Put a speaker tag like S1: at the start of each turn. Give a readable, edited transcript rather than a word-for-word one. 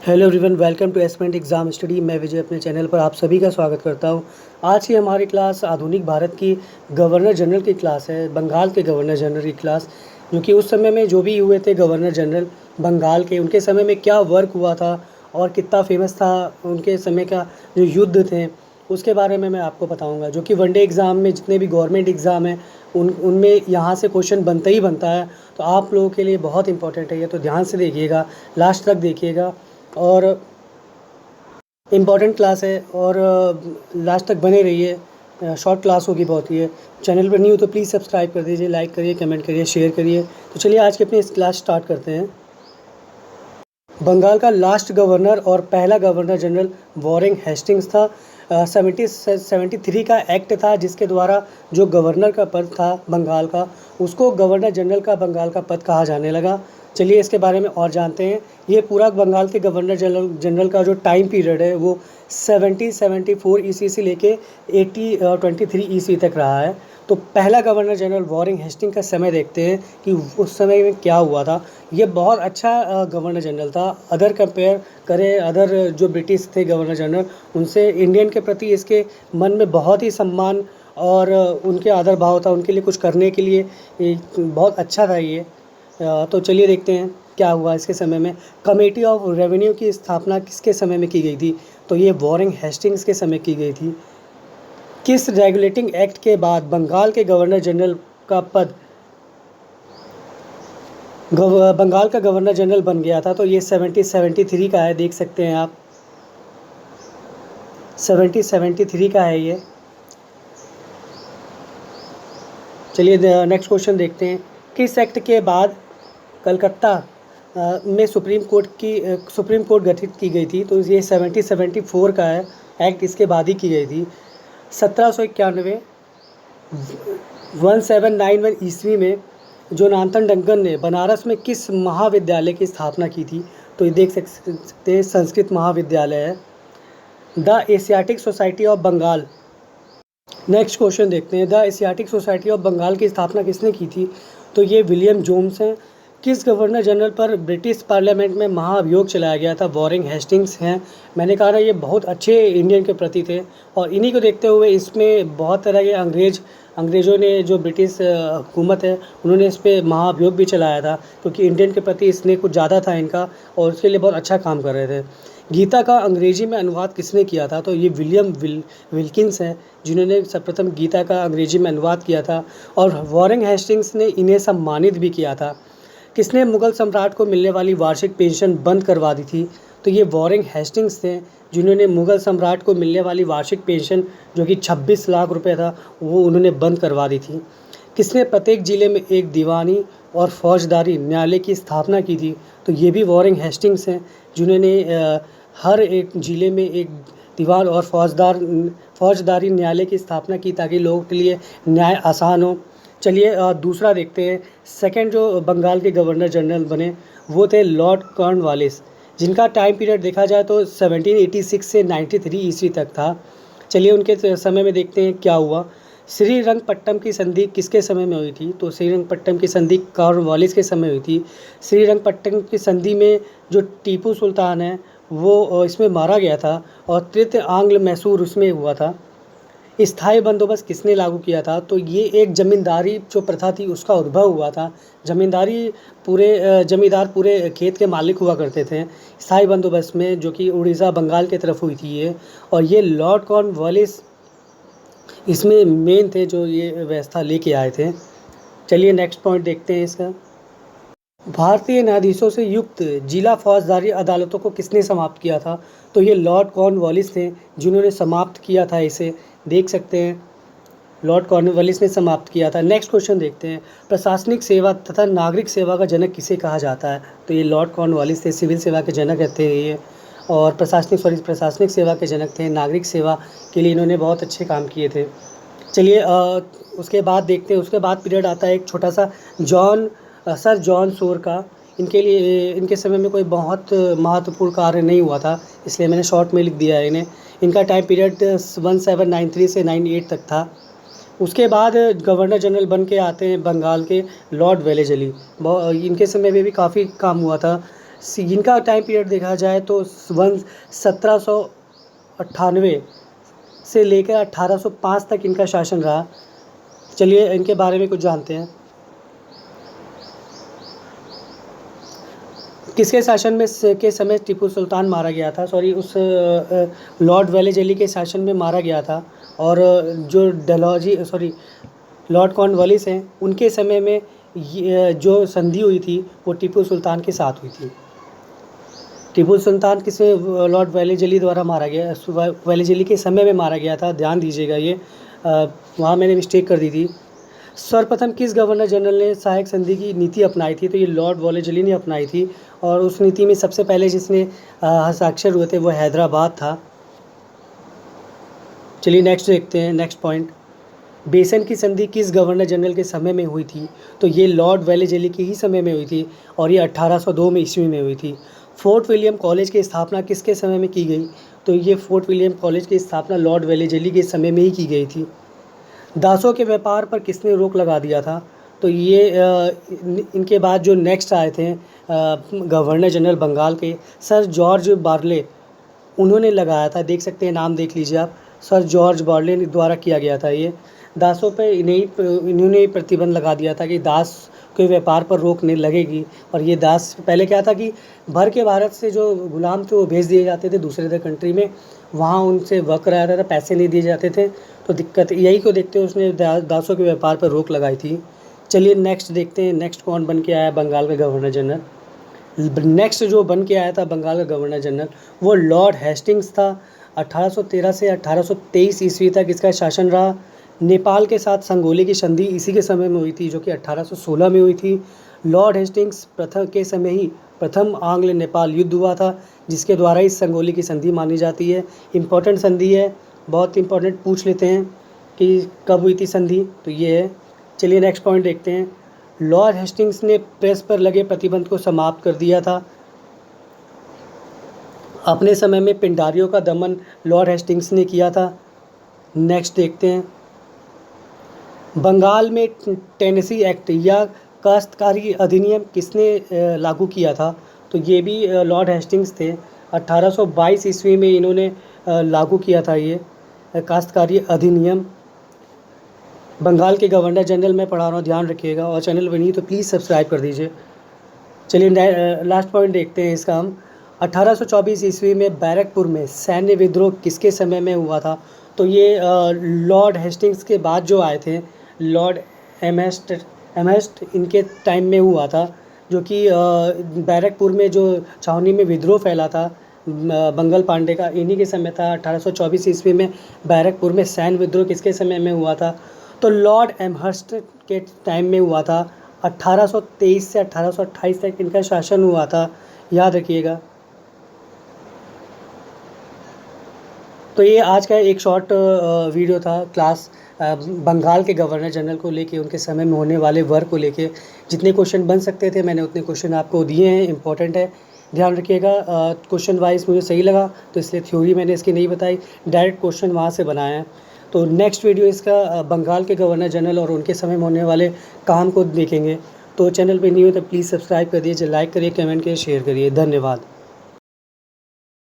S1: Hello everyone, welcome to aspirant exam study. मैं विजय अपने channel पर आप सभी का स्वागत करता हूं। आज की हमारी क्लास आधुनिक भारत की गवर्नर जनरल की क्लास है, बंगाल के गवर्नर जनरल की क्लास, जो कि उस समय में जो भी हुए थे गवर्नर जनरल बंगाल के, उनके समय में क्या वर्क हुआ था और कितना फेमस था उनके समय का जो युद्ध थे, उसके बारे में मैं आपको बताऊँगा। जो कि वनडे एग्ज़ाम में जितने भी गवर्नमेंट एग्ज़ाम हैं उनमें यहाँ से क्वेश्चन बनता ही बनता है, तो आप लोगों के लिए बहुत इंपॉर्टेंट है ये, तो ध्यान से देखिएगा, लास्ट तक देखिएगा। और इम्पॉर्टेंट क्लास है और लास्ट तक बने रहिए। शॉर्ट क्लास होगी बहुत ही। चैनल पर न्यू तो प्लीज़ सब्सक्राइब कर दीजिए, लाइक करिए, कमेंट करिए, शेयर करिए। तो चलिए आज की अपनी इस क्लास स्टार्ट करते हैं। बंगाल का लास्ट गवर्नर और पहला गवर्नर जनरल वॉरेन हेस्टिंग्स था। 73 का एक्ट था जिसके द्वारा जो गवर्नर का पद था बंगाल का, उसको गवर्नर जनरल का बंगाल का पद कहा जाने लगा। चलिए इसके बारे में और जानते हैं। ये पूरा बंगाल के गवर्नर जनरल का जो टाइम पीरियड है वो 74 ईस्वी से लेके 23 ईस्वी तक रहा है। तो पहला गवर्नर जनरल वॉरेन हेस्टिंग का समय देखते हैं कि उस समय में क्या हुआ था। ये बहुत अच्छा गवर्नर जनरल था। अदर कंपेयर करें, अदर जो ब्रिटिश थे गवर्नर जनरल, उनसे इंडियन के प्रति इसके मन में बहुत ही सम्मान और उनके आदर भाव था, उनके लिए कुछ करने के लिए बहुत अच्छा था ये। तो चलिए देखते हैं क्या हुआ इसके समय में। कमेटी ऑफ रेवेन्यू की स्थापना किसके समय में की गई थी? तो ये वॉरेन हेस्टिंग्स के समय की गई थी। किस रेगुलेटिंग एक्ट के बाद बंगाल के गवर्नर जनरल का पद बंगाल का गवर्नर जनरल बन गया था? तो ये 73 का है, देख सकते हैं आप, 73 का है ये। चलिए नेक्स्ट क्वेश्चन देखते हैं। किस एक्ट के बाद कलकत्ता में सुप्रीम कोर्ट गठित की गई थी? तो ये 74 का है एक्ट, इसके बाद ही की गई थी। 1791 1791 ईस्वी में जोनाथन डंकन ने बनारस में किस महाविद्यालय की स्थापना की थी? तो ये देख सकते हैं, संस्कृत महाविद्यालय है। The Asiatic Society of Bengal. Next question देखते हैं। The Asiatic Society of Bengal की स्थापना किसने की थी? तो ये विलियम जोन्स हैं। किस गवर्नर जनरल पर ब्रिटिश पार्लियामेंट में महाभियोग चलाया गया था? वॉरेन हेस्टिंग्स हैं। मैंने कहा ना, ये बहुत अच्छे इंडियन के प्रति थे और इन्हीं को देखते हुए इसमें बहुत तरह के अंग्रेज़ों ने, जो ब्रिटिश हुकूमत है, उन्होंने इस पर महाभियोग भी चलाया था, क्योंकि इंडियन के प्रति स्नेह कुछ ज़्यादा था इनका और उसके लिए बहुत अच्छा काम कर रहे थे। गीता का अंग्रेजी में अनुवाद किसने किया था? तो ये विलियम विल्किंस हैं, जिन्होंने सर्वप्रथम गीता का अंग्रेजी में अनुवाद किया था और वॉरेन हेस्टिंग्स ने इन्हें सम्मानित भी किया था। किसने मुगल सम्राट को मिलने वाली वार्षिक पेंशन बंद करवा दी थी? तो ये वॉरेन हेस्टिंग्स थे, जिन्होंने मुगल सम्राट को मिलने वाली वार्षिक पेंशन, जो कि 26 लाख रुपए था, वो उन्होंने बंद करवा दी थी। किसने प्रत्येक ज़िले में एक दीवानी और फौजदारी न्यायालय की स्थापना की थी? तो ये भी वॉरेन हेस्टिंग्स हैं, जिन्होंने हर एक ज़िले में एक दीवान और फौजदारी न्यायालय की स्थापना की, ताकि लोगों के लिए न्याय आसान हो। चलिए दूसरा देखते हैं। सेकंड जो बंगाल के गवर्नर जनरल बने वो थे लॉर्ड कॉर्नवालिस, जिनका टाइम पीरियड देखा जाए तो 1786 से 93 ईस्वी तक था। चलिए उनके समय में देखते हैं क्या हुआ। श्रीरंगपट्टम की संधि किसके समय में हुई थी? तो श्रीरंगपट्टम की संधि कॉर्नवालिस के समय हुई थी। श्रीरंगपट्टम की संधि में जो टीपू सुल्तान है वो इसमें मारा गया था और तृतीय आंग्ल मैसूर उसमें हुआ था। स्थायी बंदोबस्त किसने लागू किया था? तो ये एक जमींदारी जो प्रथा थी उसका उद्भव हुआ था। जमींदार पूरे खेत के मालिक हुआ करते थे। स्थायी बंदोबस्त में, जो कि उड़ीसा बंगाल की तरफ हुई थी ये, और ये लॉर्ड कॉर्नवालिस इसमें मेन थे जो ये व्यवस्था लेके आए थे। चलिए नेक्स्ट पॉइंट देखते हैं इसका। भारतीय न्यायाधीशों से युक्त जिला फौजदारी अदालतों को किसने समाप्त किया था? तो ये लॉर्ड कॉर्नवालिस थे, जिन्होंने समाप्त किया था इसे, देख सकते हैं, लॉर्ड कॉर्नवालिस ने समाप्त किया था। नेक्स्ट क्वेश्चन देखते हैं। प्रशासनिक सेवा तथा नागरिक सेवा का जनक किसे कहा जाता है? तो ये लॉर्ड कॉर्नवालिस थे, सिविल सेवा के जनक थे ये, और प्रशासनिक सेवा के जनक थे। नागरिक सेवा के लिए इन्होंने बहुत अच्छे काम किए थे। चलिए उसके बाद देखते हैं। उसके बाद पीरियड आता है एक छोटा सा सर जॉन शोर का। इनके समय में कोई बहुत महत्वपूर्ण कार्य नहीं हुआ था, इसलिए मैंने शॉर्ट में लिख दिया है इन्हें। इनका टाइम पीरियड 1793 से 98 तक था। उसके बाद गवर्नर जनरल बन के आते हैं बंगाल के लॉर्ड वेलेस्ली। इनके समय में भी काफ़ी काम हुआ था। इनका टाइम पीरियड देखा जाए तो 1798 से लेकर 1805 तक इनका शासन रहा। चलिए इनके बारे में कुछ जानते हैं। किसके शासन में के समय टीपू सुल्तान मारा गया था? उस लॉर्ड वेलेजली के शासन में मारा गया था। और जो लॉर्ड कॉर्नवालिस हैं उनके समय में जो संधि हुई थी वो टीपू सुल्तान के साथ हुई थी। टीपू सुल्तान किसे लॉर्ड वेलेजली द्वारा मारा गया, वेलेजली के समय में मारा गया था, ध्यान दीजिएगा। ये वहाँ मैंने मिस्टेक कर दी थी। सर्वप्रथम किस गवर्नर जनरल ने सहायक संधि की नीति अपनाई थी? तो ये लॉर्ड वेलेजली ने अपनाई थी। और उस नीति में सबसे पहले जिसने हस्ताक्षर हुए थे वो हैदराबाद था। चलिए नेक्स्ट देखते हैं, नेक्स्ट पॉइंट। बेसन की संधि किस गवर्नर जनरल के समय में हुई थी? तो ये लॉर्ड वेलेजली के ही समय में हुई थी और ये 1802 में ईस्वी में हुई थी। फोर्ट विलियम कॉलेज की स्थापना किसके समय में की गई? तो ये फोर्ट विलियम कॉलेज की स्थापना लॉर्ड वेलेजली के समय में ही की गई थी। दासों के व्यापार पर किसने रोक लगा दिया था? तो ये इनके बाद जो नेक्स्ट आए थे गवर्नर जनरल बंगाल के सर जॉर्ज बार्ले, उन्होंने लगाया था। देख सकते हैं, नाम देख लीजिए आप, सर जॉर्ज बार्ले द्वारा किया गया था। ये दासों पे इन्होंने प्रतिबंध लगा दिया था कि दास के व्यापार पर रोक नहीं लगेगी। और ये दास पहले क्या था कि भर के भारत से जो गुलाम थे वो भेज दिए जाते थे दूसरे कंट्री में, वहाँ उनसे वर्क कराया जाता था, पैसे नहीं दिए जाते थे। तो दिक्कत यही को देखते हुए उसने दासों के व्यापार पर रोक लगाई थी। चलिए नेक्स्ट देखते हैं, नेक्स्ट कौन बन के आया बंगाल का गवर्नर जनरल। नेक्स्ट जो बन के आया था बंगाल का गवर्नर जनरल वो लॉर्ड हेस्टिंग्स था। 1813 से 1823 ईस्वी तक इसका शासन रहा। नेपाल के साथ संगोली की संधि इसी के समय में हुई थी, जो कि 1816 में हुई थी। लॉर्ड हेस्टिंग्स प्रथम के समय ही प्रथम आंग्ल नेपाल युद्ध हुआ था, जिसके द्वारा इस संगोली की संधि मानी जाती है। इम्पोर्टेंट संधि है, बहुत इंपॉर्टेंट, पूछ लेते हैं कि कब हुई थी संधि, तो ये है। चलिए नेक्स्ट पॉइंट देखते हैं। लॉर्ड हेस्टिंग्स ने प्रेस पर लगे प्रतिबंध को समाप्त कर दिया था। अपने समय में पिंडारियों का दमन लॉर्ड हेस्टिंग्स ने किया था। नेक्स्ट देखते हैं। बंगाल में टेनेसी एक्ट या काश्तकारी अधिनियम किसने लागू किया था? तो ये भी लॉर्ड हेस्टिंग्स थे। 1822 ईस्वी में इन्होंने लागू किया था ये काश्तकारी अधिनियम। बंगाल के गवर्नर जनरल मैं पढ़ा रहा हूँ, ध्यान रखिएगा। और चैनल बनी तो प्लीज़ सब्सक्राइब कर दीजिए। चलिए लास्ट पॉइंट देखते हैं इसका हम। 1824 ईस्वी में बैरकपुर में सैन्य विद्रोह किसके समय में हुआ था? तो ये लॉर्ड हेस्टिंग्स के बाद जो आए थे, लॉर्ड एमहेस्ट इनके टाइम में हुआ था, जो कि बैरकपुर में जो छावनी में विद्रोह फैला था बंगल पांडे का, इन्हीं के समय था। 1824 ईस्वी में बैरकपुर में सैन्य विद्रोह किसके समय में हुआ था? तो लॉर्ड एमहर्स्ट के टाइम में हुआ था। 1823 से 1828 तक इनका शासन हुआ था, याद रखिएगा। तो ये आज का एक शॉर्ट वीडियो था क्लास बंगाल के गवर्नर जनरल को लेके, उनके समय में होने वाले वर्क को लेके। जितने क्वेश्चन बन सकते थे मैंने उतने क्वेश्चन आपको दिए हैं, इंपॉर्टेंट है, ध्यान रखिएगा। क्वेश्चन वाइज मुझे सही लगा तो इसलिए थ्योरी मैंने इसकी नहीं बताई, डायरेक्ट क्वेश्चन वहाँ से बनाए हैं। तो नेक्स्ट वीडियो इसका बंगाल के गवर्नर जनरल और उनके समय में होने वाले काम को देखेंगे। तो चैनल पे न्यू हो तो प्लीज़ सब्सक्राइब कर दीजिए, लाइक करिए, कमेंट करिए, शेयर करिए। धन्यवाद।